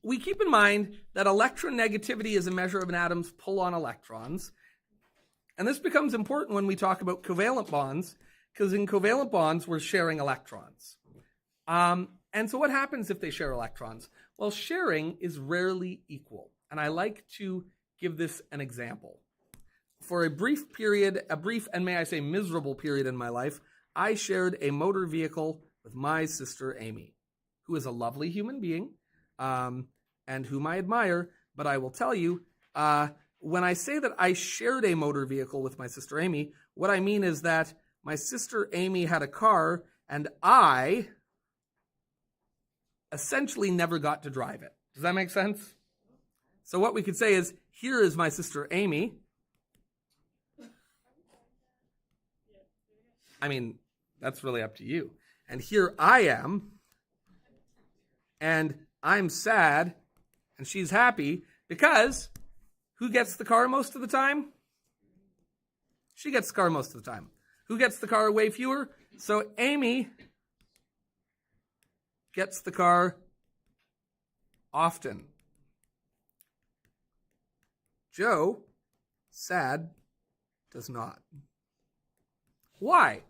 We keep in mind that electronegativity is a measure of an atom's pull on electrons. And this becomes important when we talk about covalent bonds, because in covalent bonds, we're sharing electrons. And so what happens if they share electrons? Well, sharing is rarely equal. And I like to give this an example. For a brief and may I say miserable period in my life, I shared a motor vehicle with my sister Amy, who is a lovely human being, and whom I admire. But I will tell you, when I say that I shared a motor vehicle with my sister Amy, what I mean is that my sister Amy had a car and I essentially never got to drive it. Does that make sense? So what we could say is, here is my sister Amy. I mean, that's really up to you. And here I am, and I'm sad, and she's happy, because who gets the car most of the time? She gets the car most of the time. Who gets the car way fewer? So Amy gets the car often. Joe, sad, does not. Why?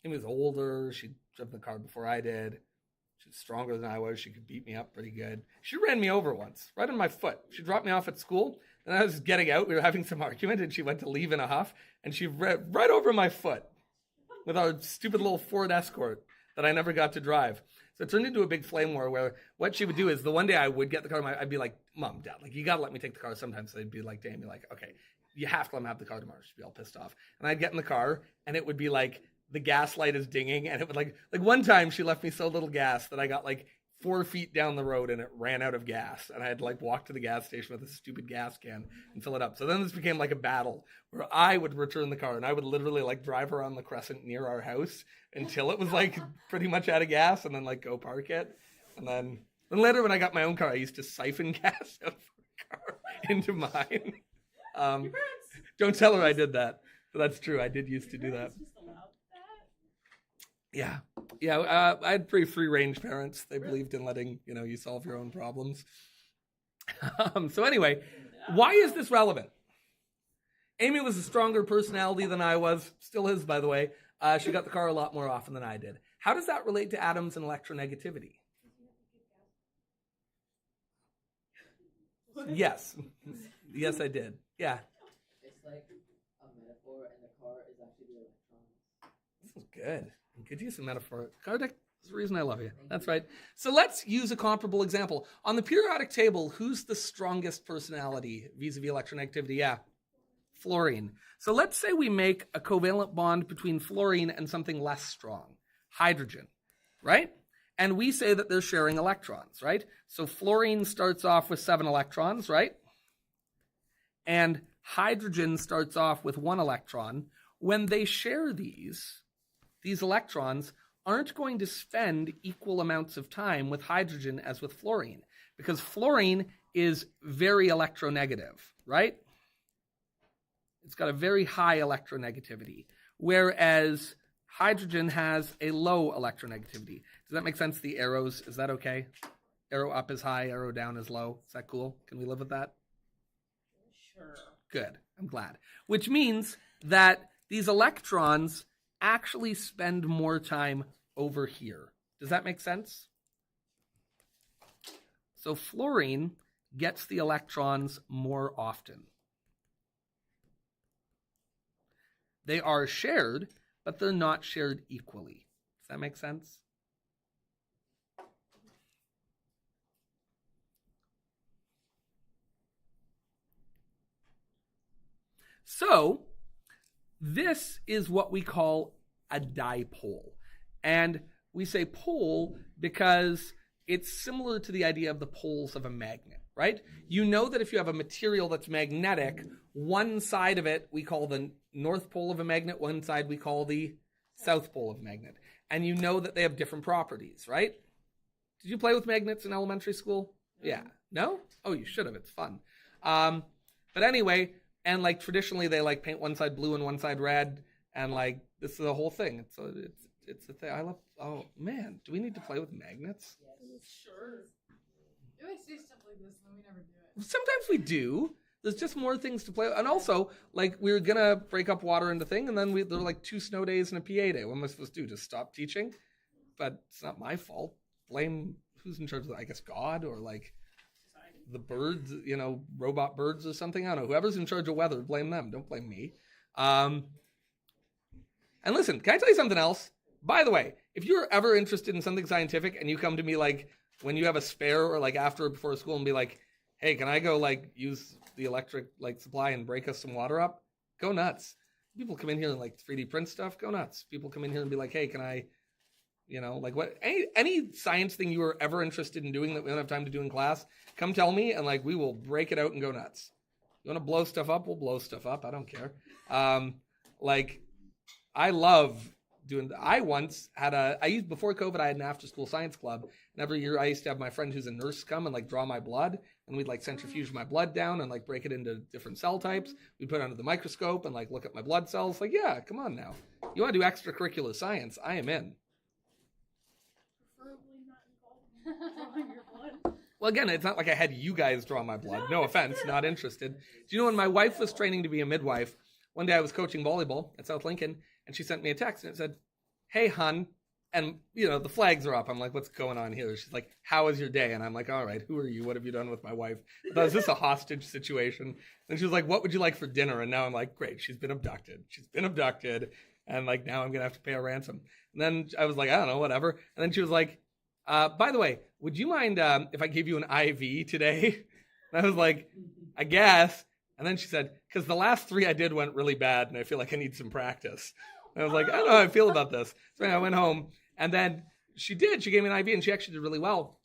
Amy was older. She drove the car before I did. She's stronger than I was. She could beat me up pretty good. She ran me over once, right on my foot. She dropped me off at school, and I was getting out. We were having some argument, and she went to leave in a huff, and she ran right over my foot with our stupid little Ford Escort that I never got to drive. So it turned into a big flame war where what she would do is the one day I would get the car, I'd be like, Mom, Dad, like, you got to let me take the car sometimes. So they'd be like to Amy, like, okay, you have to let me have the car tomorrow. She'd be all pissed off. And I'd get in the car, and it would be like, the gas light is dinging, and it would like one time she left me so little gas that I got like 4 feet down the road and it ran out of gas, and I had to like walk to the gas station with a stupid gas can and fill it up. So then this became like a battle where I would return the car, and I would literally like drive around the crescent near our house until it was like pretty much out of gas, and then like go park it. And then later when I got my own car, I used to siphon gas out of her car into mine. Don't tell her I did that, but that's true. I did used to do that. Yeah. I had pretty free-range parents. They believed in letting, you solve your own problems. So anyway, why is this relevant? Amy was a stronger personality than I was. Still is, by the way. She got the car a lot more often than I did. How does that relate to atoms and electronegativity? Yes. Yes, I did. Yeah. It's like a metaphor, and the car is actually the electrons. This is good. Good use of metaphor. Kartik, that's the reason I love you. That's right. So let's use a comparable example. On the periodic table, who's the strongest personality vis-a-vis electronegativity? Yeah, fluorine. So let's say we make a covalent bond between fluorine and something less strong, hydrogen, right? And we say that they're sharing electrons, right? So fluorine starts off with 7 electrons, right? And hydrogen starts off with 1 electron. When they share these electrons aren't going to spend equal amounts of time with hydrogen as with fluorine, because fluorine is very electronegative, right? It's got a very high electronegativity, whereas hydrogen has a low electronegativity. Does that make sense? The arrows, is that okay? Arrow up is high, arrow down is low. Is that cool? Can we live with that? Sure. Good. I'm glad. Which means that these electrons actually spend more time over here. Does that make sense? So fluorine gets the electrons more often. They are shared, but they're not shared equally. Does that make sense? So this is what we call a dipole. And we say pole because it's similar to the idea of the poles of a magnet, right? You know that if you have a material that's magnetic, one side of it we call the north pole of a magnet, one side we call the south pole of a magnet. And you know that they have different properties, right? Did you play with magnets in elementary school? Yeah. No? Oh, you should have. It's fun. But anyway, and like traditionally they like paint one side blue and one side red, and like This is the whole thing. It's a thing. I love. Oh man, do we need to play with magnets? Sure. You always say stuff like this, and we never do it. Sometimes we do. There's just more things to play with. And also, like, we were gonna break up water into thing, and then there were like 2 snow days and a PA day. What am I supposed to do? Just stop teaching? But it's not my fault. Blame who's in charge of that? I guess God or like the birds, robot birds or something. I don't know. Whoever's in charge of weather, blame them. Don't blame me. And listen, can I tell you something else? By the way, if you're ever interested in something scientific and you come to me like when you have a spare or like after or before school and be like, hey, can I go like use the electric like supply and break us some water up? Go nuts. People come in here and like 3D print stuff. Go nuts. People come in here and be like, hey, can I, like what, any science thing you were ever interested in doing that we don't have time to do in class, come tell me and like we will break it out and go nuts. You want to blow stuff up? We'll blow stuff up. I don't care. Like I love doing. I once had before COVID, I had an after school science club, and every year I used to have my friend who's a nurse come and like draw my blood, and we'd like centrifuge my blood down and like break it into different cell types. We'd put it under the microscope and like look at my blood cells. Like, yeah, come on now. You want to do extracurricular science? I am in. Preferably not involved in drawing your blood. Well, again, it's not like I had you guys draw my blood. No offense, not interested. Do you know when my wife was training to be a midwife, one day I was coaching volleyball at South Lincoln, and she sent me a text, and it said, hey, hun, and, the flags are up. I'm like, what's going on here? She's like, how was your day? And I'm like, all right, who are you? What have you done with my wife? I thought, is this a hostage situation? And she was like, what would you like for dinner? And now I'm like, great, she's been abducted. And, like, now I'm going to have to pay a ransom. And then I was like, I don't know, whatever. And then she was like, by the way, would you mind if I gave you an IV today? And I was like, I guess. And then she said, because the last 3 I did went really bad, and I feel like I need some practice. And I was like, I don't know how I feel about this. So I went home, and then she gave me an IV, and she actually did really well.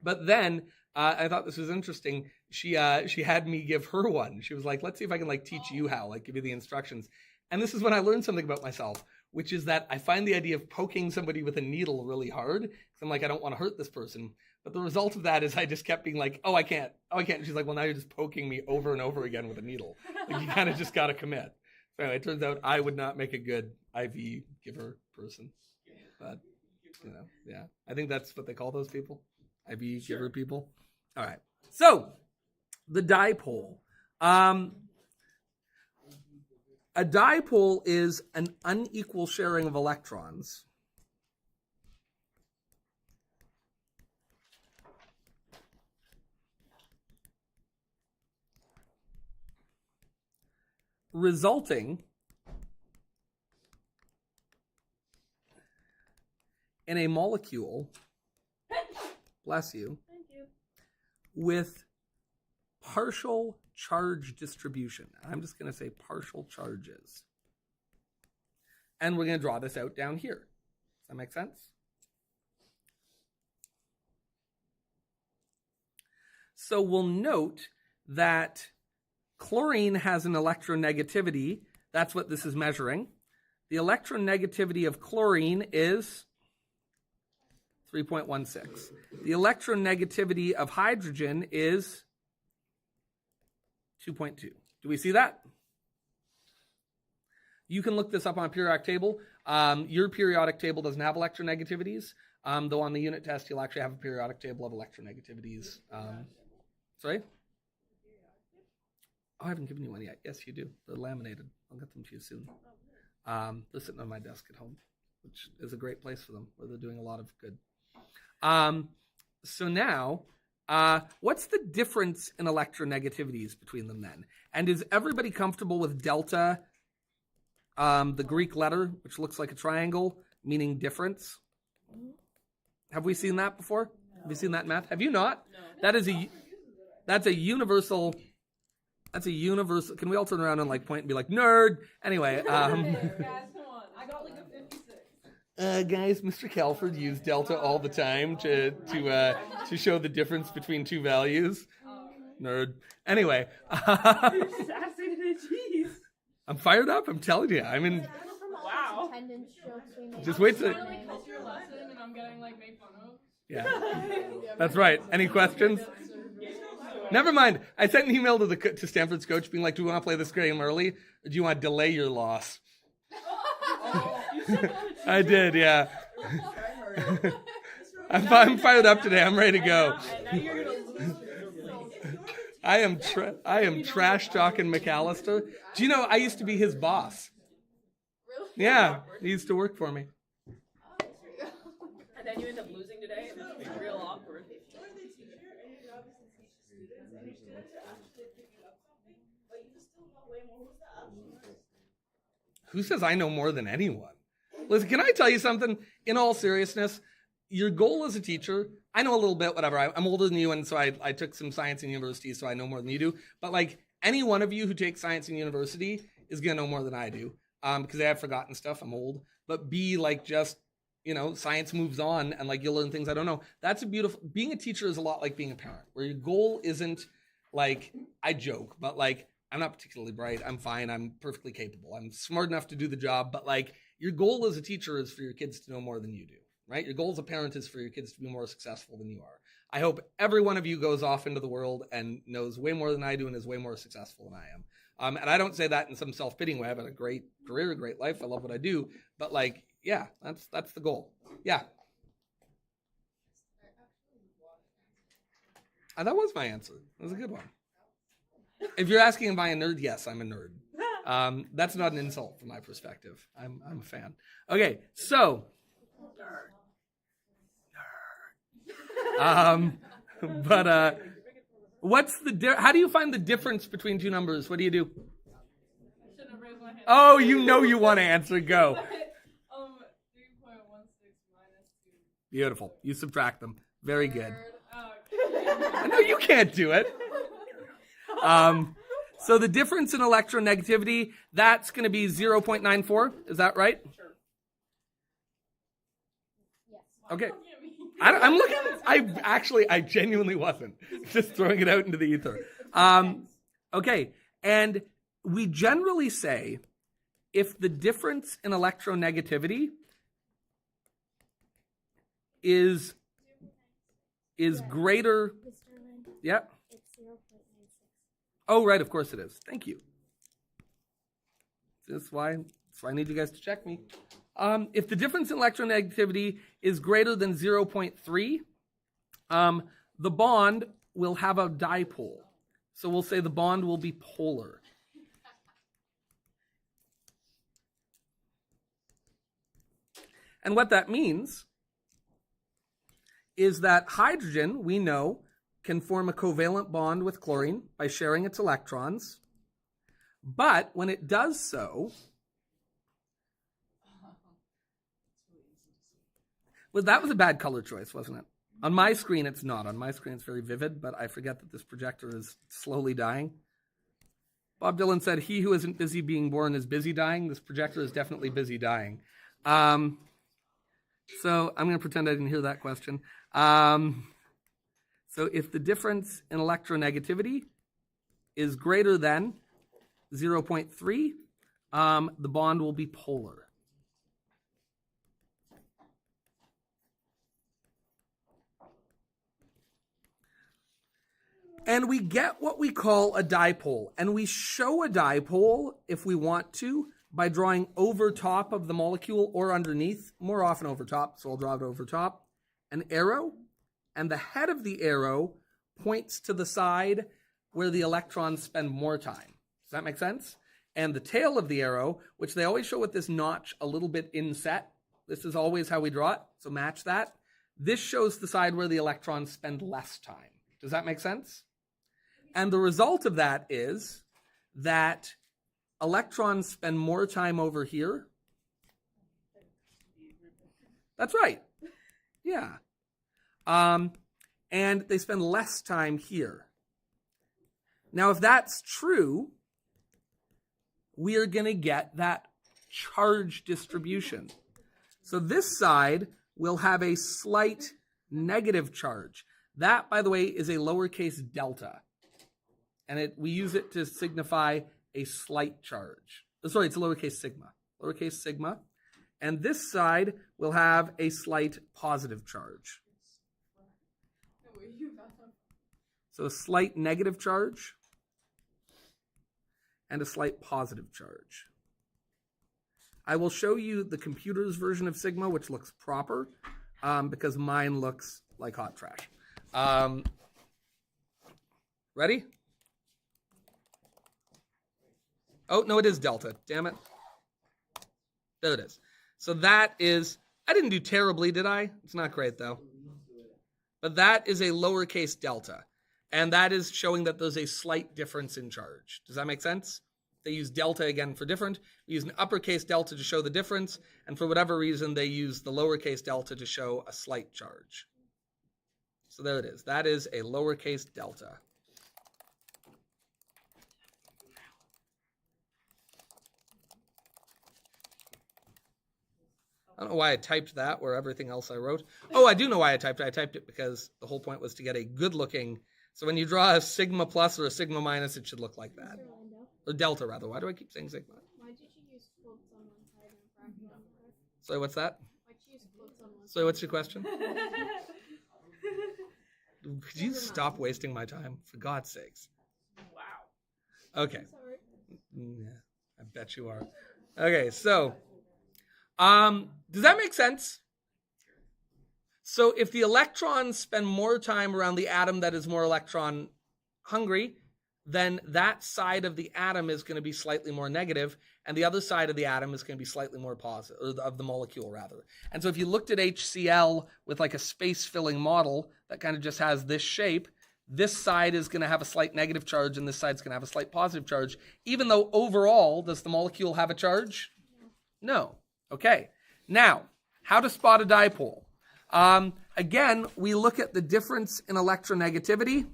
But then I thought this was interesting. She had me give her one. She was like, let's see if I can like teach you how, like give you the instructions. And this is when I learned something about myself, which is that I find the idea of poking somebody with a needle really hard. Because I'm like, I don't want to hurt this person. But the result of that is I just kept being like, oh, I can't. And she's like, well, now you're just poking me over and over again with a needle. Like, you kind of just got to commit. So anyway, it turns out I would not make a good IV giver person. But, yeah. I think that's what they call those people. IV giver people. All right. So, the dipole. A dipole is an unequal sharing of electrons. Resulting in a molecule, bless you, Thank you. with partial charge distribution. I'm just going to say partial charges. And we're going to draw this out down here. Does that make sense? So we'll note that chlorine has an electronegativity. That's what this is measuring. The electronegativity of chlorine is 3.16. The electronegativity of hydrogen is 2.2. Do we see that? You can look this up on a periodic table. Your periodic table doesn't have electronegativities, though on the unit test you'll actually have a periodic table of electronegativities. Sorry? Oh, I haven't given you one yet. Yes, you do. They're laminated. I'll get them to you soon. They're sitting on my desk at home, which is a great place for them, where they're doing a lot of good. So now, what's the difference in electronegativities between them then? And is everybody comfortable with delta, the Greek letter, which looks like a triangle, meaning difference? Have we seen that before? Have you seen that in math? Have you not? No. That's a universal. That's a universal. Can we all turn around and like point and be like nerd? Anyway, Guys, come on. I got like a 56. Guys, Mr. Calford used delta all the time to show the difference between two values. Nerd. Anyway, You're sassy to the cheese. I'm fired up. I'm telling you. I'm in. Wow. Just wait till. I like cut your lesson and I'm getting like made fun of. Yeah, that's right. Any questions? Never mind. I sent an email to Stanford's coach being like, do you want to play this game early? Or do you want to delay your loss? I did, yeah. Try harder. I'm fired up today. I'm ready to go. And now you're gonna lose. I am trash talking McAllister. Do you know I used to be his boss? Really? Yeah, he used to work for me. And then you end up losing today, and it's gonna be real awkward. Who says I know more than anyone? Listen, can I tell you something? In all seriousness, your goal as a teacher, I know a little bit, whatever. I'm older than you, and so I took some science in university, so I know more than you do. But like any one of you who takes science in university is going to know more than I do because I have forgotten stuff. I'm old. But B, like just, science moves on and like you'll learn things I don't know. That's a beautiful, being a teacher is a lot like being a parent, where your goal isn't like, I joke, but like, I'm not particularly bright. I'm fine. I'm perfectly capable. I'm smart enough to do the job. But like your goal as a teacher is for your kids to know more than you do, right? Your goal as a parent is for your kids to be more successful than you are. I hope every one of you goes off into the world and knows way more than I do and is way more successful than I am. And I don't say that in some self-pitying way. I've had a great career, a great life. I love what I do. But like, yeah, that's the goal. Yeah. That was my answer. That was a good one. If you're asking, am I a nerd? Yes, I'm a nerd. That's not an insult from my perspective. I'm a fan. Okay, so. What's how do you find the difference between two numbers? What do you do? Shouldn't have raised my hand. Oh, you want to answer. Go. 3.16 minus 2. Beautiful. You subtract them. Very good. Oh, No, you can't do it. So the difference in electronegativity, that's going to be 0.94. Is that right? Sure. Okay. I'm looking. I genuinely wasn't. Just throwing it out into the ether. Okay. And we generally say if the difference in electronegativity is greater. Yeah. Oh, right. Of course it is. Thank you. That's why I need you guys to check me. If the difference in electronegativity is greater than 0.3, the bond will have a dipole. So we'll say the bond will be polar. And what that means is that hydrogen, we know, can form a covalent bond with chlorine by sharing its electrons. But when it does so, well, that was a bad color choice, wasn't it? On my screen, it's not. On my screen, it's very vivid, but I forget that this projector is slowly dying. Bob Dylan said, "He who isn't busy being born is busy dying." This projector is definitely busy dying. So I'm going to pretend I didn't hear that question. So if the difference in electronegativity is greater than 0.3, the bond will be polar. And we get what we call a dipole. And we show a dipole, if we want to, by drawing over top of the molecule or underneath, more often over top, so I'll draw it over top, an arrow. And the head of the arrow points to the side where the electrons spend more time. Does that make sense? And the tail of the arrow, which they always show with this notch a little bit inset. This is always how we draw it, so match that. This shows the side where the electrons spend less time. Does that make sense? And the result of that is that electrons spend more time over here. That's right. Yeah. And they spend less time here. Now, if that's true, we are going to get that charge distribution. So this side will have a slight negative charge. That, by the way, is a lowercase delta. And we use it to signify a slight charge. Sorry, it's a lowercase sigma. Lowercase sigma. And this side will have a slight positive charge. So a slight negative charge and a slight positive charge. I will show you the computer's version of sigma, which looks proper, because mine looks like hot trash. Ready? Oh, no, it is delta. Damn it. There it is. So that is, I didn't do terribly, did I? It's not great, though. But that is a lowercase delta. And that is showing that there's a slight difference in charge. Does that make sense? They use delta again for different. We use an uppercase delta to show the difference. And for whatever reason, they use the lowercase delta to show a slight charge. So there it is. That is a lowercase delta. I don't know why I typed that where everything else I wrote. Oh, I do know why I typed it. I typed it because the whole point was to get a good looking. So when you draw a sigma plus or a sigma minus, it should look like that. Or delta, rather. Why do I keep saying sigma? Why did you use quotes on one side and bracket on the other? Sorry, what's that? Why'd you use quotes on one side? Sorry, what's your question? Could you stop wasting my time? For God's sakes. Wow. Okay. Sorry. Yeah, I bet you are. Okay, so does that make sense? So if the electrons spend more time around the atom that is more electron hungry, then that side of the atom is going to be slightly more negative, and the other side of the atom is going to be slightly more positive, or of the molecule rather. And so if you looked at HCl with like a space-filling model that kind of just has this shape, this side is going to have a slight negative charge, and this side's going to have a slight positive charge, even though overall, does the molecule have a charge? No. Okay. Now, how to spot a dipole. Again, we look at the difference in electronegativity.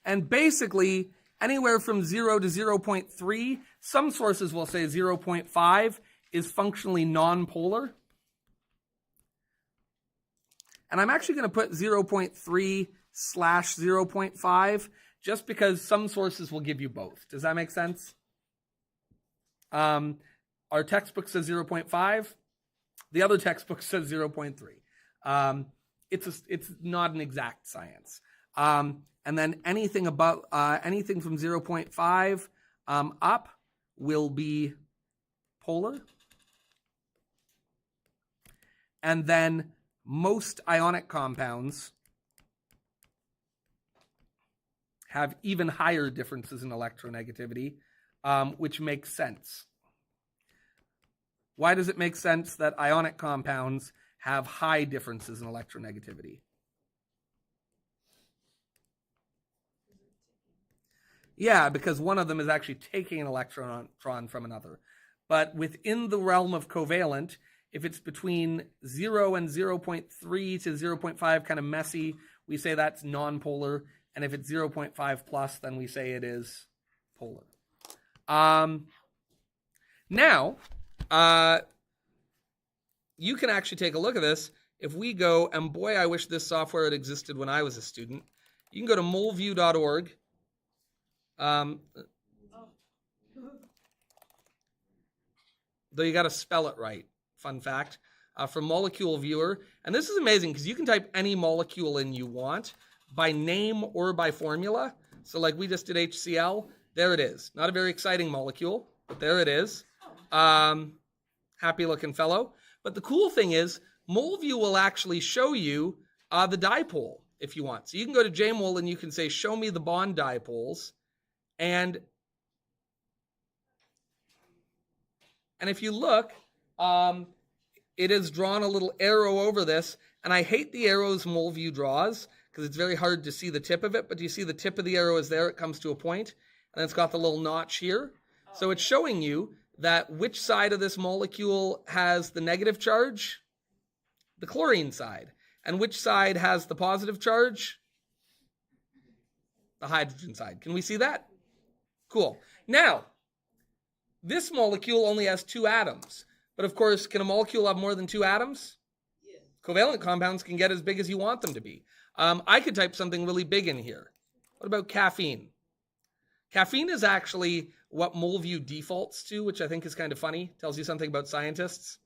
And basically, anywhere from 0 to 0.3, some sources will say 0.5 is functionally nonpolar. And I'm actually going to put 0.3 / 0.5 just because some sources will give you both. Does that make sense? Our textbook says 0.5. The other textbook says 0.3. It's not an exact science. And then anything above, anything from 0.5 up will be polar. And then most ionic compounds have even higher differences in electronegativity, which makes sense. Why does it make sense that ionic compounds have high differences in electronegativity? Yeah, because one of them is actually taking an electron from another. But within the realm of covalent, if it's between 0 and 0.3 to 0.5, kind of messy, we say that's nonpolar. And if it's 0.5 plus, then we say it is polar. Now, you can actually take a look at this. If we go, and boy, I wish this software had existed when I was a student. You can go to moleview.org. Though you got to spell it right. Fun fact. For Molecule Viewer. And this is amazing because you can type any molecule in you want by name or by formula. So like we just did HCl. There it is. Not a very exciting molecule, but there it is. Happy looking fellow. But the cool thing is MolView will actually show you the dipole if you want. So you can go to JMol and you can say, show me the bond dipoles. And if you look, it has drawn a little arrow over this. And I hate the arrows MolView draws because it's very hard to see the tip of it. But do you see the tip of the arrow is there? It comes to a point, and it's got the little notch here. So it's showing you that which side of this molecule has the negative charge? The chlorine side. And which side has the positive charge? The hydrogen side. Can we see that? Cool. Now, this molecule only has 2 atoms. But of course, can a molecule have more than 2 atoms? Yeah. Covalent compounds can get as big as you want them to be. I could type something really big in here. What about caffeine? Caffeine is actually what MolView defaults to, which I think is kind of funny. Tells you something about scientists.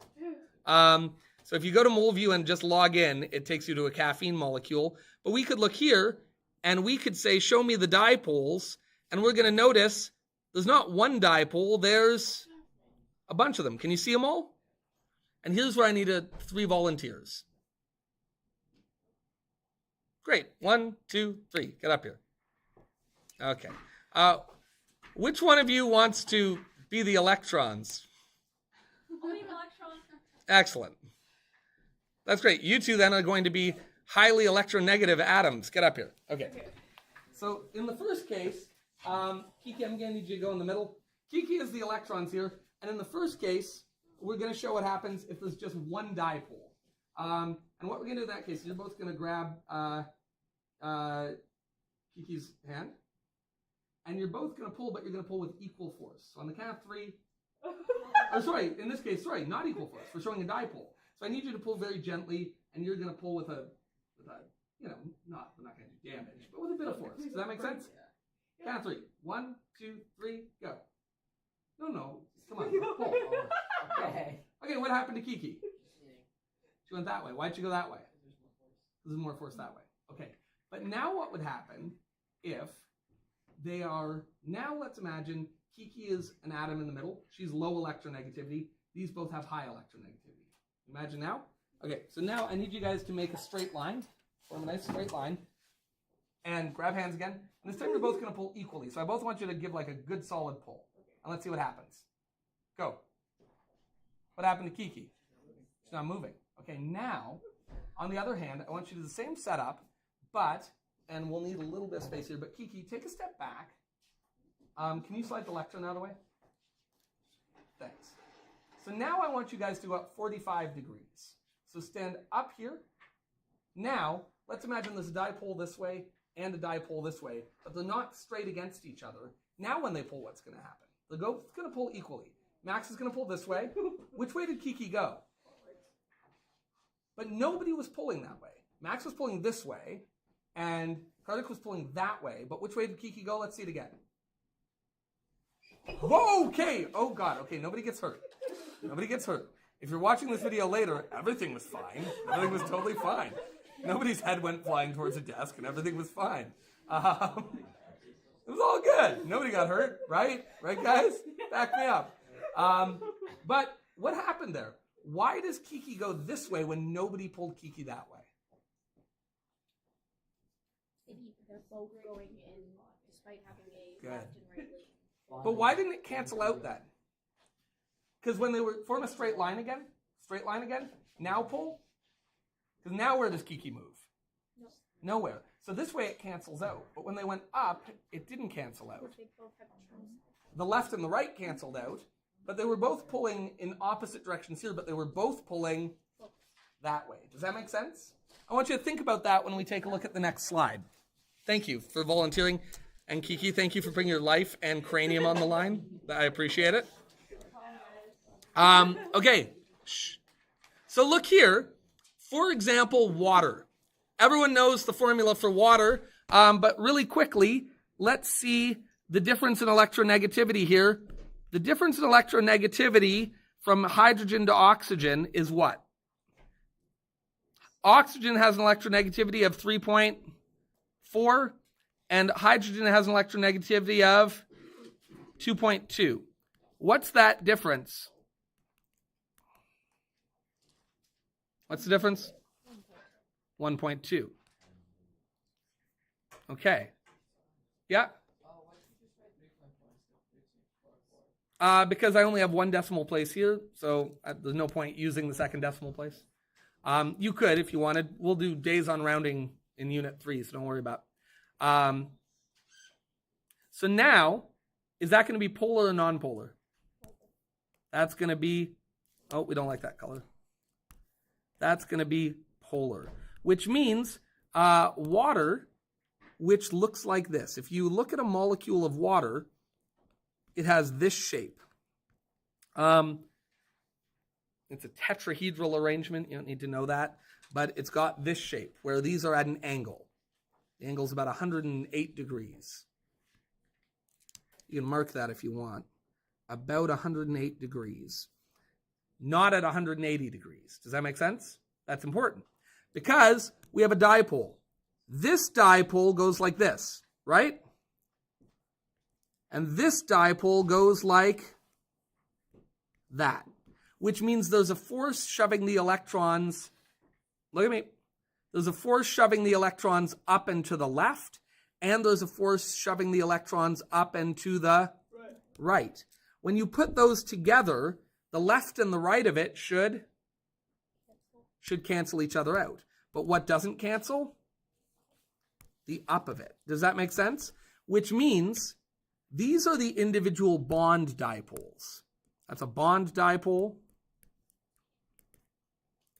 So if you go to MolView and just log in, it takes you to a caffeine molecule. But we could look here, and we could say, show me the dipoles, and we're going to notice there's not one dipole, there's a bunch of them. Can you see them all? And here's where I need 3 volunteers. Great. 1, 2, 3. Get up here. Okay. Which one of you wants to be the electrons? Excellent. That's great. You two then are going to be highly electronegative atoms. Get up here. Okay. So in the first case, Kiki, I'm going to need you to go in the middle. Kiki is the electrons here. And in the first case, we're going to show what happens if there's just one dipole. And what we're going to do in that case, you're both going to grab Kiki's hand. And you're both going to pull, but you're going to pull with equal force. So on the count of 3, in this case, not equal force. We're showing a dipole. So I need you to pull very gently, and you're going to pull with a not going to do damage, but with a bit of force. Does that make sense? Yeah. Count of 3. 1, 2, 3, go. No. Come on, pull. Okay, what happened to Kiki? She went that way. Why'd you go that way? There's more force that way. Okay, but now what would happen if they are, now let's imagine Kiki is an atom in the middle. She's low electronegativity. These both have high electronegativity. Imagine now. Okay, so now I need you guys to make a straight line. Form a nice straight line. And grab hands again. And this time you're both going to pull equally. So I both want you to give like a good solid pull. And let's see what happens. Go. What happened to Kiki? She's not moving. Okay, now, on the other hand, I want you to do the same setup, but, and we'll need a little bit of space here, but Kiki, take a step back. Can you slide the electron out of the way? Thanks. So now I want you guys to go up 45 degrees. So stand up here. Now, let's imagine there's a dipole this way and a dipole this way, but they're not straight against each other. Now when they pull, what's going to happen? They're going to pull equally. Max is going to pull this way. Which way did Kiki go? But nobody was pulling that way. Max was pulling this way, and Kartik was pulling that way. But which way did Kiki go? Let's see it again. Whoa, okay. Oh, God. Okay, nobody gets hurt. Nobody gets hurt. If you're watching this video later, everything was fine. Everything was totally fine. Nobody's head went flying towards the desk, and everything was fine. It was all good. Nobody got hurt, right? Right, guys? Back me up. But what happened there? Why does Kiki go this way when nobody pulled Kiki that way? They're both going in despite having a left and right lead. But why didn't it cancel out then? Because when they were form a straight line again, now pull. Because now where does Kiki move? No. Nowhere. So this way it cancels out. But when they went up, it didn't cancel out. They both have trust. The left and the right canceled out. But they were both pulling in opposite directions here, but they were both pulling that way. Does that make sense? I want you to think about that when we take a look at the next slide. Thank you for volunteering. And Kiki, thank you for putting your life and cranium on the line. I appreciate it. Okay. Shh. So look here. For example, water. Everyone knows the formula for water, but really quickly, let's see the difference in electronegativity here. The difference in electronegativity from hydrogen to oxygen is what? Oxygen has an electronegativity of 3.4, and hydrogen has an electronegativity of 2.2. What's that difference? What's the difference? 1.2. Okay. Yeah? Because I only have one decimal place here, so there's no point using the second decimal place. You could if you wanted. We'll do days on rounding in Unit 3, so don't worry about it. So now, is that going to be polar or non-polar? That's going to be, oh, we don't like that color. That's going to be polar, which means water, which looks like this. If you look at a molecule of water, it has this shape. It's a tetrahedral arrangement. You don't need to know that. But it's got this shape, where these are at an angle. The angle is about 108 degrees. You can mark that if you want. About 108 degrees. Not at 180 degrees. Does that make sense? That's important. Because we have a dipole. This dipole goes like this, right? And this dipole goes like that. Which means there's a force shoving the electrons, look at me, there's a force shoving the electrons up and to the left, and there's a force shoving the electrons up and to the right. When you put those together, the left and the right of it should cancel each other out. But what doesn't cancel? The up of it. Does that make sense? Which means these are the individual bond dipoles. That's a bond dipole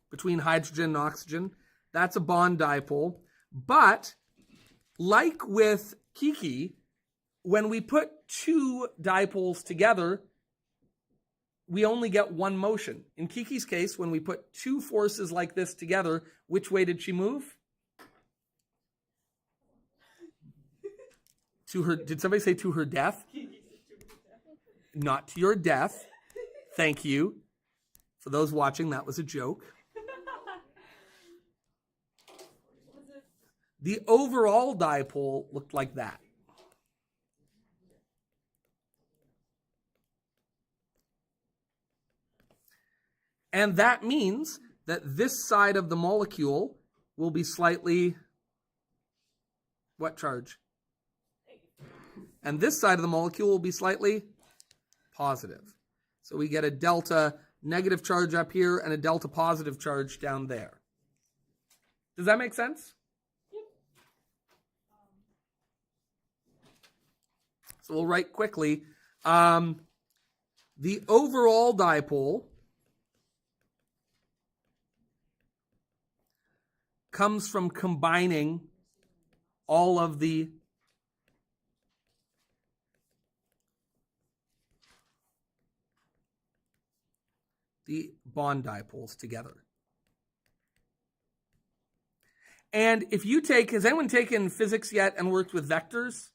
between hydrogen and oxygen. That's a bond dipole. But like with Kiki, when we put two dipoles together, we only get one motion. In Kiki's case, when we put two forces like this together, which way did she move? To her, did somebody say to her death? Not to your death. Thank you. For those watching, that was a joke. The overall dipole looked like that. And that means that this side of the molecule will be slightly, what charge? And this side of the molecule will be slightly positive. So we get a delta negative charge up here and a delta positive charge down there. Does that make sense? So we'll write quickly. The overall dipole comes from combining all of the bond dipoles together. And if you take, has anyone taken physics yet and worked with vectors?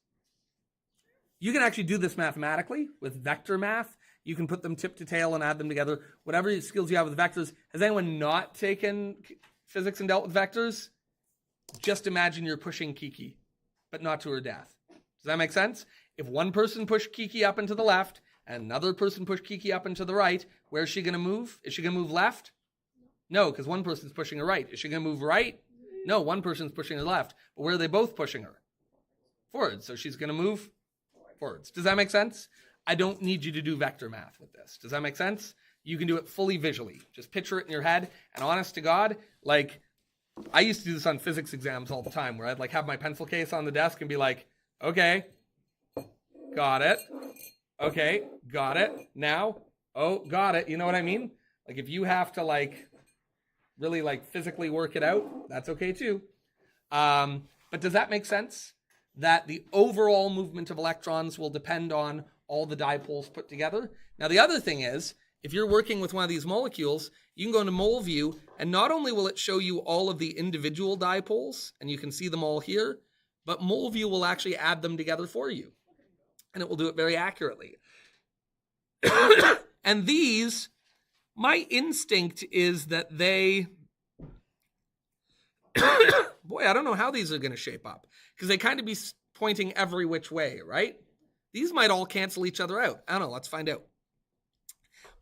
You can actually do this mathematically with vector math. You can put them tip to tail and add them together. Whatever skills you have with vectors. Has anyone not taken physics and dealt with vectors? Just imagine you're pushing Kiki, but not to her death. Does that make sense? If one person pushed Kiki up and to the left, and another person pushed Kiki up and to the right, where's she going to move? Is she going to move left? No, because one person's pushing her right. Is she going to move right? No, one person's pushing her left. But where are they both pushing her? Forward. So she's going to move forwards. Does that make sense? I don't need you to do vector math with this. Does that make sense? You can do it fully visually. Just picture it in your head. And honest to God, like, I used to do this on physics exams all the time, where I'd like have my pencil case on the desk and be like, okay, got it. Okay, got it. Now, oh, got it. You know what I mean? Like if you have to like really like physically work it out, that's okay too. But does that make sense? That the overall movement of electrons will depend on all the dipoles put together. Now the other thing is, if you're working with one of these molecules, you can go into mole view, and not only will it show you all of the individual dipoles, and you can see them all here, but mole view will actually add them together for you. And it will do it very accurately. And these, my instinct is that they, boy, I don't know how these are going to shape up, because they kind of be pointing every which way, right? These might all cancel each other out. I don't know, let's find out.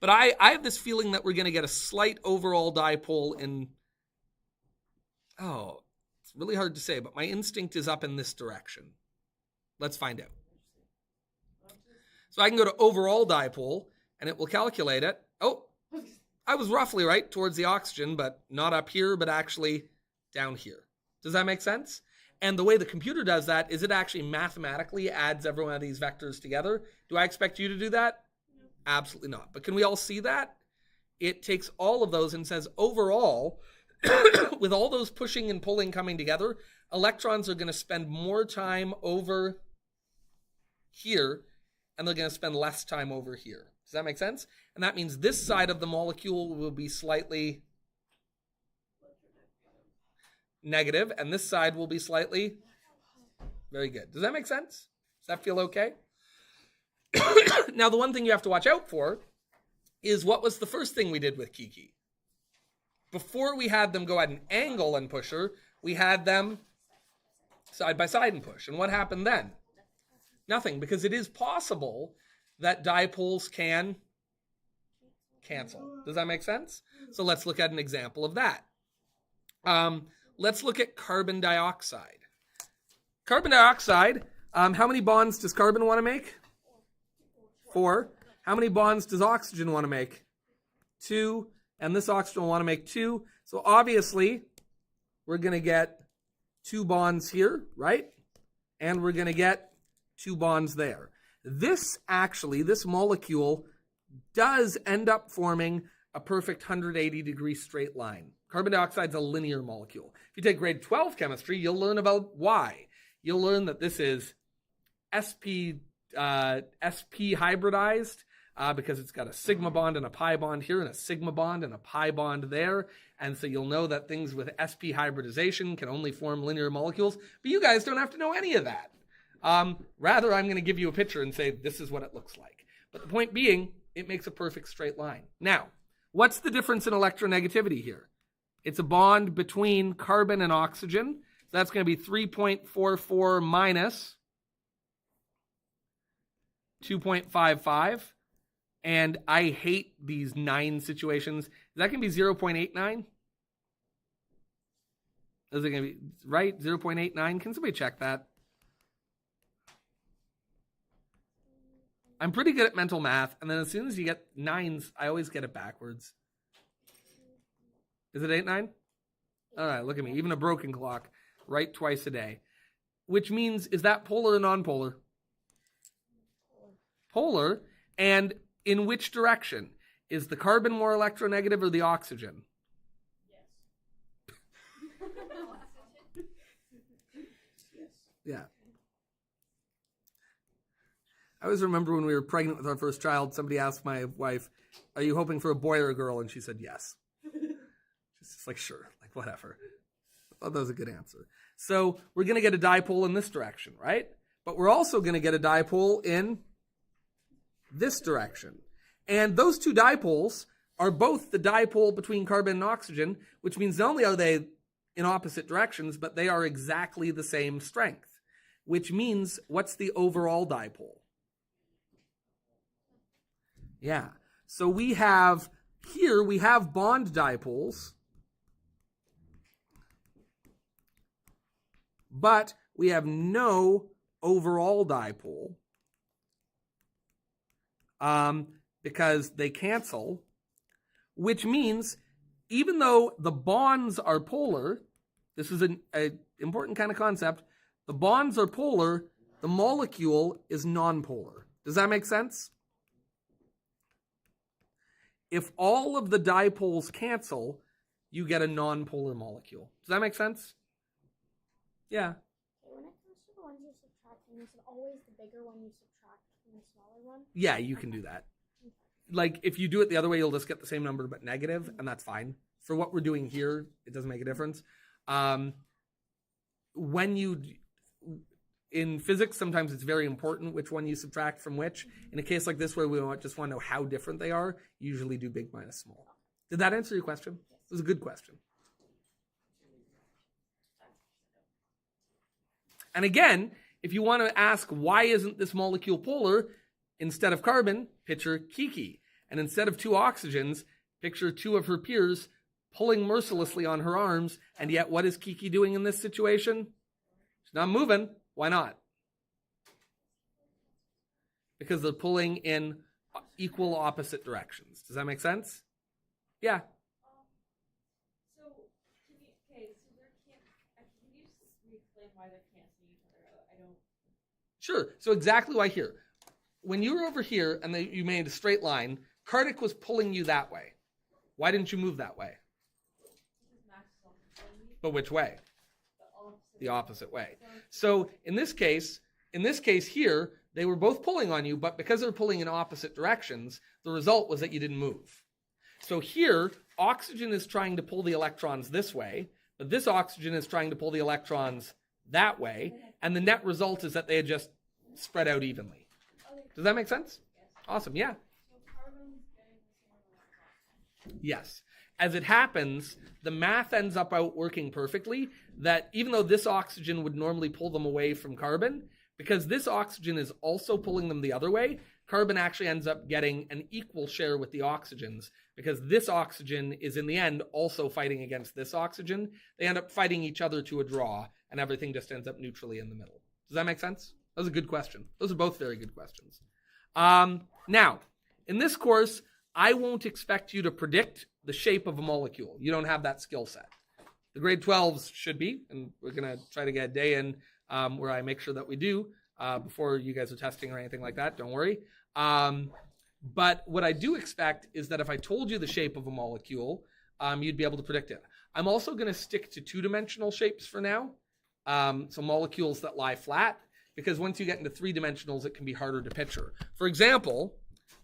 But I have this feeling that we're going to get a slight overall dipole in, it's really hard to say, but my instinct is up in this direction. Let's find out. So I can go to overall dipole, and it will calculate it. Oh, I was roughly right towards the oxygen, but not up here, but actually down here. Does that make sense? And the way the computer does that is it actually mathematically adds every one of these vectors together. Do I expect you to do that? No. Absolutely not. But can we all see that? It takes all of those and says overall, with all those pushing and pulling coming together, electrons are going to spend more time over here, and they're going to spend less time over here. Does that make sense? And that means this side of the molecule will be slightly negative, and this side will be slightly very good. Does that make sense? Does that feel okay? Now, the one thing you have to watch out for is what was the first thing we did with Kiki? Before we had them go at an angle and push her, we had them side by side and push. And what happened then? Nothing, because it is possible that dipoles can cancel. Does that make sense? So let's look at an example of that. Let's look at carbon dioxide. Carbon dioxide, how many bonds does carbon want to make? 4. How many bonds does oxygen want to make? 2. And this oxygen will want to make 2. So obviously, we're going to get 2 bonds here, right? And we're going to get 2 bonds there. This molecule does end up forming a perfect 180-degree straight line. Carbon dioxide is a linear molecule. If you take grade 12 chemistry, you'll learn about why. You'll learn that this is sp hybridized because it's got a sigma bond and a pi bond here and a sigma bond and a pi bond there. And so you'll know that things with sp hybridization can only form linear molecules. But you guys don't have to know any of that. Rather, I'm going to give you a picture and say this is what it looks like. But the point being, it makes a perfect straight line. Now, what's the difference in electronegativity here? It's a bond between carbon and oxygen. That's going to be 3.44 minus 2.55. And I hate these 9 situations. Is that going to be 0.89? Is it going to be, right? 0.89? Can somebody check that? I'm pretty good at mental math, and then as soon as you get 9s, I always get it backwards. Is it 8-9? All right, look at me. Even a broken clock, right twice a day. Which means, is that polar or non-polar? Polar. And in which direction? Is the carbon more electronegative or the oxygen? Yeah. I always remember when we were pregnant with our first child, somebody asked my wife, "Are you hoping for a boy or a girl?" And she said, "Yes." She's just like, "Sure, like whatever." I thought that was a good answer. So we're going to get a dipole in this direction, right? But we're also going to get a dipole in this direction. And those 2 dipoles are both the dipole between carbon and oxygen, which means not only are they in opposite directions, but they are exactly the same strength, which means what's the overall dipole? Yeah. So we have bond dipoles, but we have no overall dipole because they cancel, which means even though the bonds are polar, this is an important kind of concept, the bonds are polar, the molecule is nonpolar. Does that make sense? If all of the dipoles cancel, you get a nonpolar molecule. Does that make sense? Yeah. When it comes to the ones you subtract, is it always the bigger one you subtract from the smaller one? Yeah, you can do that. Like, if you do it the other way, you'll just get the same number but negative, and that's fine. For what we're doing here, it doesn't make a difference. In physics, sometimes it's very important which one you subtract from which. In a case like this where we just want to know how different they are, you usually do big minus small. Did that answer your question? It was a good question. And again, if you want to ask why isn't this molecule polar, instead of carbon, picture Kiki. And instead of 2 oxygens, picture 2 of her peers pulling mercilessly on her arms. And yet, what is Kiki doing in this situation? She's not moving. Why not? Because they're pulling in equal opposite directions. Does that make sense? Yeah. So there can't. Can you explain why they're canceling each other out? I don't. Sure. So exactly why here. When you were over here and you made a straight line, Kartik was pulling you that way. Why didn't you move that way? But which way? The opposite way. So in this case here, they were both pulling on you, but because they're pulling in opposite directions, the result was that you didn't move. So here, oxygen is trying to pull the electrons this way, but this oxygen is trying to pull the electrons that way, and the net result is that they had just spread out evenly. Does that make sense? Awesome, yeah. So carbon's getting the same amount of oxygen. Yes. As it happens, the math ends up out working perfectly that even though this oxygen would normally pull them away from carbon, because this oxygen is also pulling them the other way, carbon actually ends up getting an equal share with the oxygens because this oxygen is in the end also fighting against this oxygen. They end up fighting each other to a draw and everything just ends up neutrally in the middle. Does that make sense? That was a good question. Those are both very good questions. Now, in this course, I won't expect you to predict the shape of a molecule. You don't have that skill set. The grade 12s should be, and we're going to try to get a day in where I make sure that we do before you guys are testing or anything like that. Don't worry. But what I do expect is that if I told you the shape of a molecule, you'd be able to predict it. I'm also going to stick to two-dimensional shapes for now. So molecules that lie flat, because once you get into three dimensionals, it can be harder to picture. For example,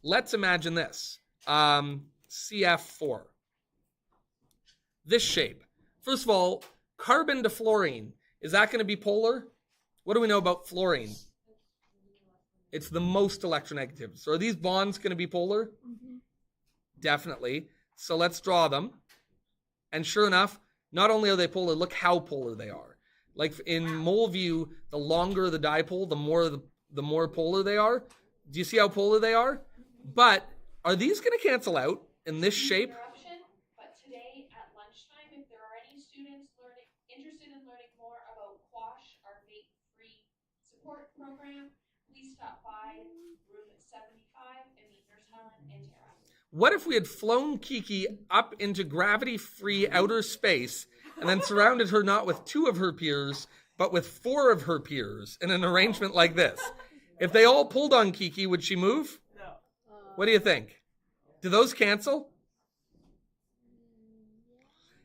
let's imagine this. CF4. This shape. First of all, carbon to fluorine. Is that going to be polar? What do we know about fluorine? It's the most electronegative. So are these bonds going to be polar? Mm-hmm. Definitely. So let's draw them. And sure enough, not only are they polar, look how polar they are. Like in mole view, the longer the dipole, the more polar they are. Do you see how polar they are? But are these going to cancel out in this shape? But today at lunchtime, if there are any students interested in learning more about QUASH, our vape-free support program, please stop by room 75 and meet Nurse Helen and Tara. What if we had flown Kiki up into gravity-free outer space and then surrounded her not with 2 of her peers, but with 4 of her peers in an arrangement like this? If they all pulled on Kiki, would she move? No. What do you think? Do those cancel?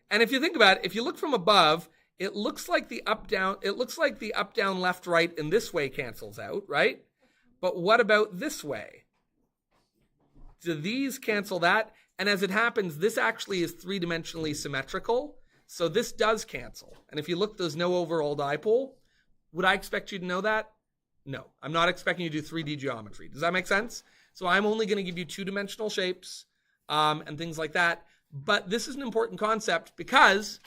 And if you think about it, if you look from above, it looks like the up-down, left-right in this way cancels out, right? But what about this way? Do these cancel that? And as it happens, this actually is three-dimensionally symmetrical. So this does cancel. And if you look, there's no overall dipole. Would I expect you to know that? No. I'm not expecting you to do 3D geometry. Does that make sense? So I'm only going to give you two-dimensional shapes and things like that. But this is an important concept because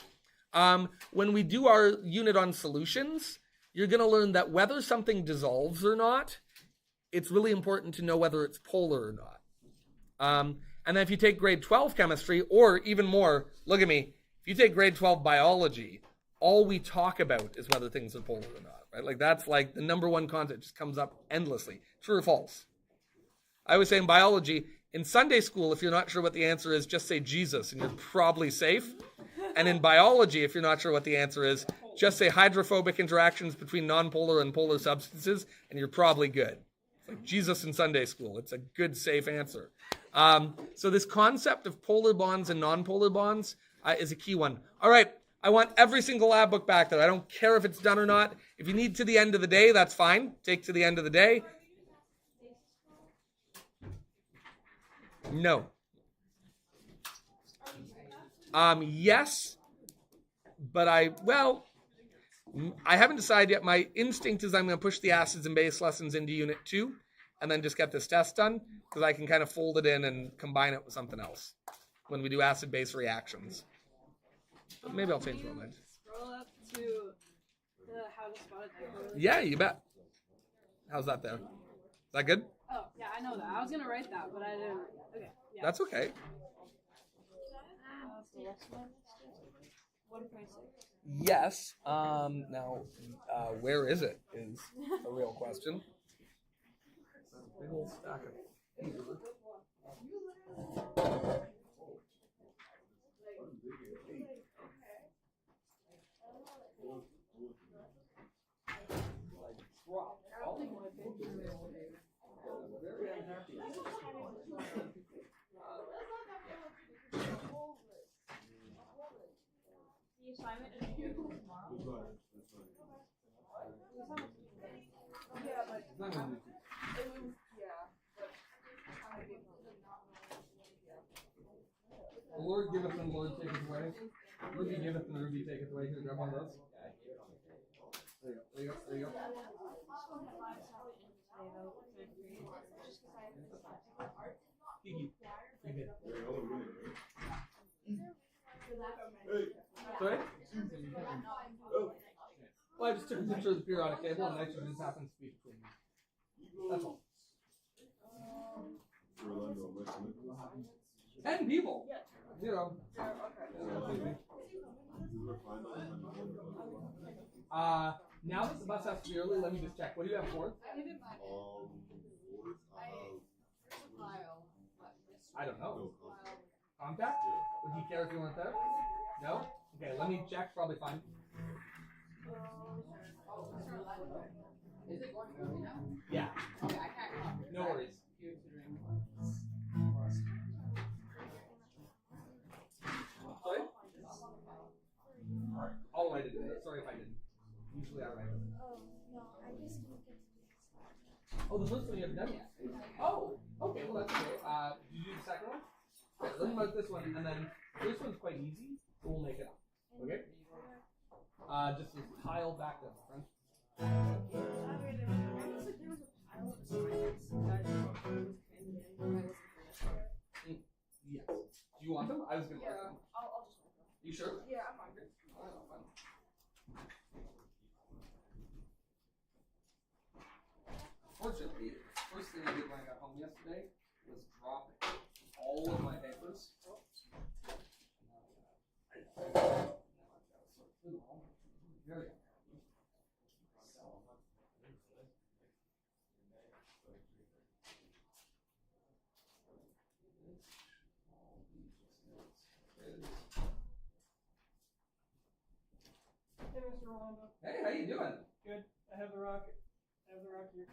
when we do our unit on solutions, you're going to learn that whether something dissolves or not, it's really important to know whether it's polar or not. And then if you take grade 12 chemistry, or even more, look at me, if you take grade 12 biology, all we talk about is whether things are polar or not, right? Like that's like the number one concept, just comes up endlessly. True or false? I always say in biology, in Sunday school, if you're not sure what the answer is, just say Jesus and you're probably safe. And in biology, if you're not sure what the answer is, just say hydrophobic interactions between nonpolar and polar substances and you're probably good. It's like Jesus in Sunday school. It's a good, safe answer. So this concept of polar bonds and nonpolar bonds is a key one. All right, I want every single lab book back there. I don't care if it's done or not. If you need to the end of the day, that's fine. Take to the end of the day. No. Yes, but I haven't decided yet. My instinct is I'm going to push the acids and base lessons into Unit 2 and then just get this test done because I can kind of fold it in and combine it with something else when we do acid-base reactions. But maybe I'll change my mind. Scroll up to the how to spot a dipole. Yeah, you bet. How's that there? Is that good? Oh, yeah, I know that. I was going to write that, but I didn't. Okay. Yeah. That's okay. Yes. Now, where is it is a real question. Big old stack of paper. The assignment is due tomorrow. The Lord giveth and the Lord taketh away. Ruby giveth and Ruby taketh away. Here, grab one of those. There you go. There you go. There you go. Sorry? Well, I just took a picture of the periodic table and nitrogen just happens to be between them. That's all. 10 people. 0. Now that the bus has to be early, let me just check. What do you have for? I don't know. Contact? Would he care if you weren't there? No? Okay, let me check. Probably fine. Is it going early now? Yeah. Okay, I can't come. No worries. Sorry? I'll write it in. Sorry if I didn't. Usually I write it. Oh, no, I just didn't get to the next one. Oh, the first one you haven't done yet? Oh, okay, well that's okay. Did you do the second one? Okay, let me mark this one, and then this one's quite easy, so we'll make it up. Okay? Just this tile back up front. Yes. Do you want them? I was gonna mark them. I'll just make them. You sure? Yeah, I'm fine. Alright, fine. Fortunately, first thing I did when I got home yesterday was drop all of my papers. Very Hey, Mr. Rolando. Hey, how you doing? Good. I have the rocket. I have the rocket here.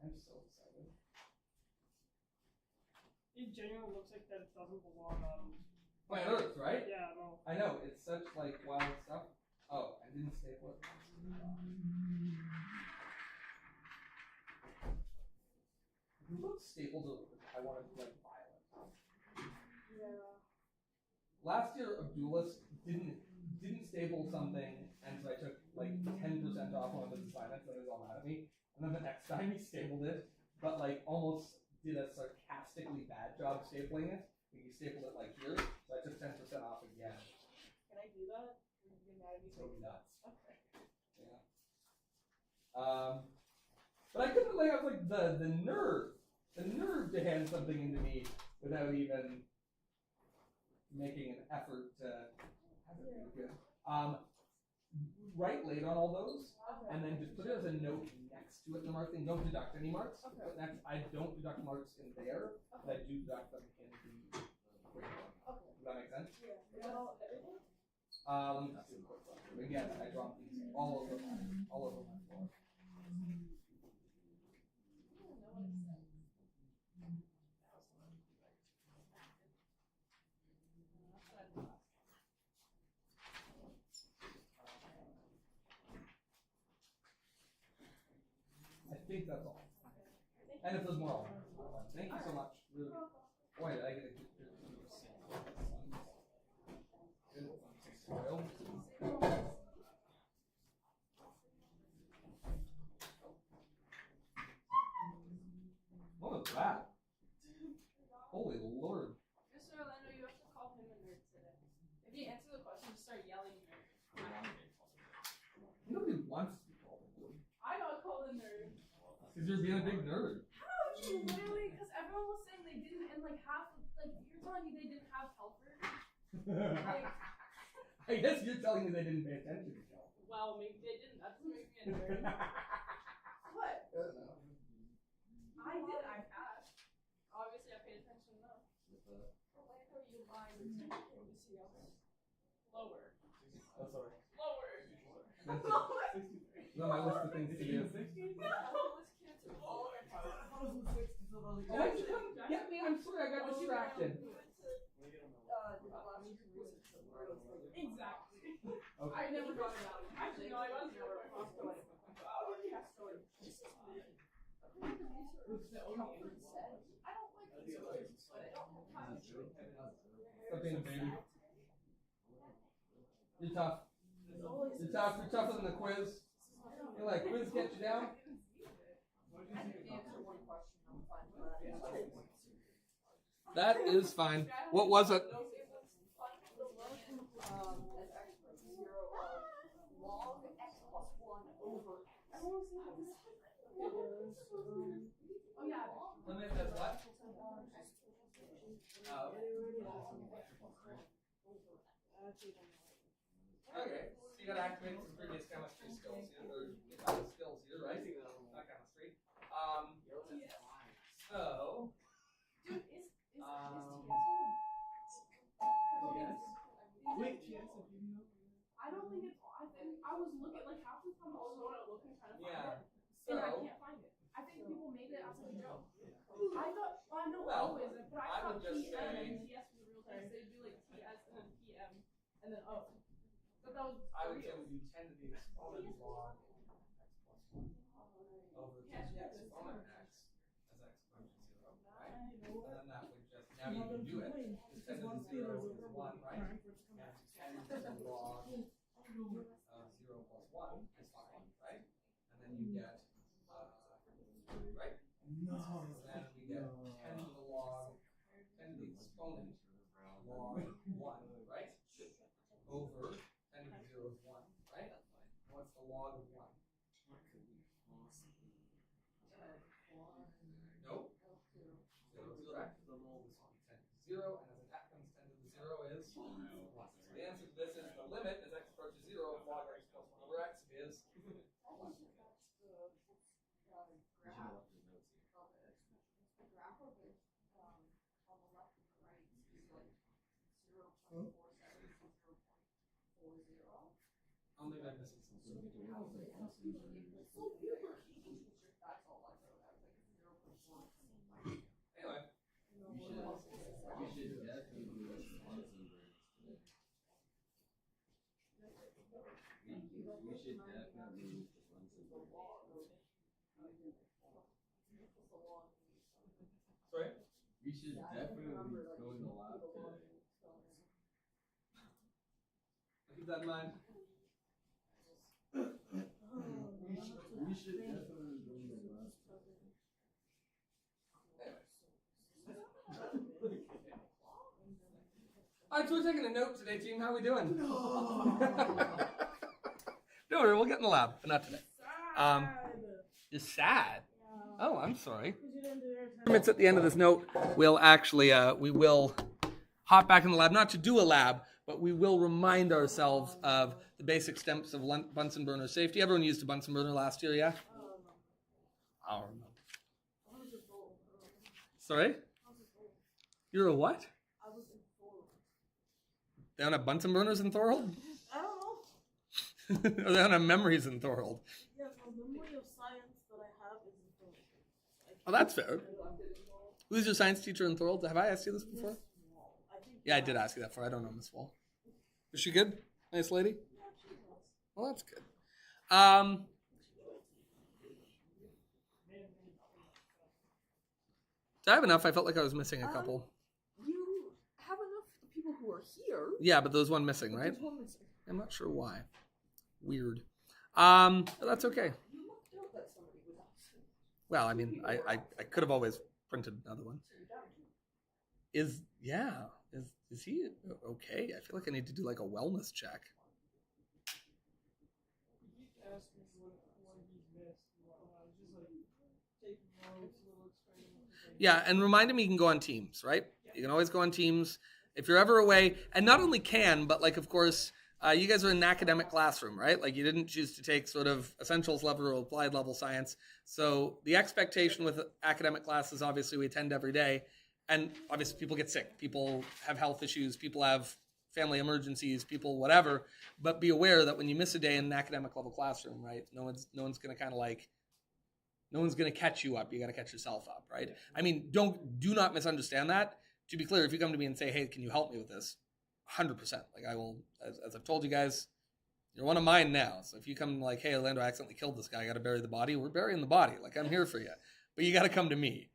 I'm so excited. It genuinely looks like that it doesn't belong on. Planet Earth, right? Yeah, no. I know, it's such like wild stuff. Oh, I didn't staple it. What staples I wanted to like violet. Yeah. Last year Abdulis didn't staple something, and so I took like 10% off one of his assignments, and he was all mad at me. And then the next time he stapled it, but like almost did a sarcastically bad job stapling it. He stapled it like here, so I took 10% off again. Can I do that? Or you get mad at me? So nuts. Okay. Yeah. But I couldn't like I was like the nerve to hand something into me without even making an effort to have it be good. Write late on all those, Okay. and then just put it as a note next to it in the mark thing. Don't deduct any marks. Okay. But next, I don't deduct marks in there, but I do deduct them in the grade one. Okay. Does that make sense? Yeah. Is that all? Everything? Let me just do a quick look. Again, I dropped these all over my floor. I think that's all. And if there's more, thank you so much. Really. Boy, did I get a good picture of this. What was that? Holy Lord. Mr. Orlando, you have to call him a nerd today. If you answer the question, just start yelling nerd. Nobody wants to be called a nerd. I got called a nerd. Because you're being a big nerd. How? Literally, because everyone was saying they didn't, and like half, like you're telling me they didn't have helpers. Like, I guess you're telling me they didn't pay attention to you. well, maybe they didn't. That doesn't make me a nerd. What? I don't know. I did. I passed. Obviously, I paid attention enough. But like how you lie with anything else. Lower. Oh, sorry. Lower. No, my list of things to do. No, let's cancel. Oh, why'd you come get me? I'm sorry, I got distracted. Exactly. Okay. I never got it out. Actually, no, I was never. Oh, yeah, story. I don't like these words, but I don't have time to. Stop being a baby. You're tough. You're tough. You're tougher than the quiz. You're like, quiz get you down? I didn't answer one question. That is fine. What was it? Limit as what? Okay, so you gotta activate some previous chemistry skills here, or skills here, right? Not chemistry. So. Dude, is Yes. Wait, I don't think it's. I think I was looking like half the time I was going to look and trying to find Yeah. it, and I So. can't find it. I think people made it as a joke. I thought. Well, I know Well, O is it, but I I thought would just PM say- and TS was a real thing. They'd do like TS and then PM and then O. But that was. I would say real. we do 10 to the exponent log x plus 1 over 10 to the exponent x as x approaches 0, right? And then that would just, now you can do it, because 10 to the 0 is 1, right? And 10 to the log of 0 plus 1 is fine, right? And then you get, right? No. So then we get 10 to the log, 10 to the exponent log 1, right? Over 10 to the 0 is 1, right? What's the log of 1? Nope. 0 is correct. This will be 10 to the 0, and as it happens, 10 to the 0 is 1. So the answer to this is the limit as x approaches 0 of log x plus 1 over x is 1. Only by missing something. Anyway. We should definitely do this Bunsen burners today. We should definitely use the Bunsen burners. Sorry? We should definitely go in the lab today. Keep that in mind. We should definitely go in the lab today. Alright, so we're taking a note today, team. How are we doing? No. Don't worry, we'll get in the lab, but not today. You're sad. Oh, I'm sorry. Minutes at the end of this note, we'll actually we will hop back in the lab, not to do a lab, but we will remind ourselves of the basic steps of Bunsen burner safety. Everyone used a Bunsen burner last year, yeah? I don't remember. Sorry? You're a what? They don't have Bunsen burners in Thorold? I don't know. Or they don't have memories in Thorold? Yeah, the memory of science that I have is in Oh, that's fair. Who's your science teacher in Thorold? Have I asked you this before? Yeah, I did ask you that before. I don't know Miss Wall. Is she good? Nice lady? Well, that's good. Did I have enough? I felt like I was missing a couple. You have enough people who are here. Yeah, but there's one missing, right? There's one missing. I'm not sure why. Weird. But that's okay. You looked out that somebody was absent. Well, I mean, I could have always printed another one. Is he okay? I feel like I need to do like a wellness check. Yeah, and remind him he can go on Teams, right? You can always go on Teams if you're ever away. And not only can, but like, of course, you guys are in an academic classroom, right? Like you didn't choose to take sort of essentials level or applied level science. So the expectation with academic classes, obviously we attend every day. And obviously people get sick. People have health issues. People have family emergencies, people, whatever. But be aware that when you miss a day in an academic level classroom, right? No one's going to kind of like, no one's going to catch you up. You got to catch yourself up, right? I mean, do not misunderstand that. To be clear, if you come to me and say, hey, can you help me with this? 100%. Like I will, as I've told you guys, you're one of mine now. So if you come like, hey, Orlando, I accidentally killed this guy. I got to bury the body. We're burying the body. Like I'm here for you. But you got to come to me.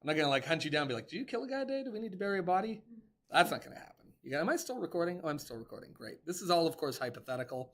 I'm not going to like hunt you down and be like, did you kill a guy today? Do we need to bury a body? That's not going to happen. Am I still recording? Oh, I'm still recording. Great. This is all, of course, hypothetical.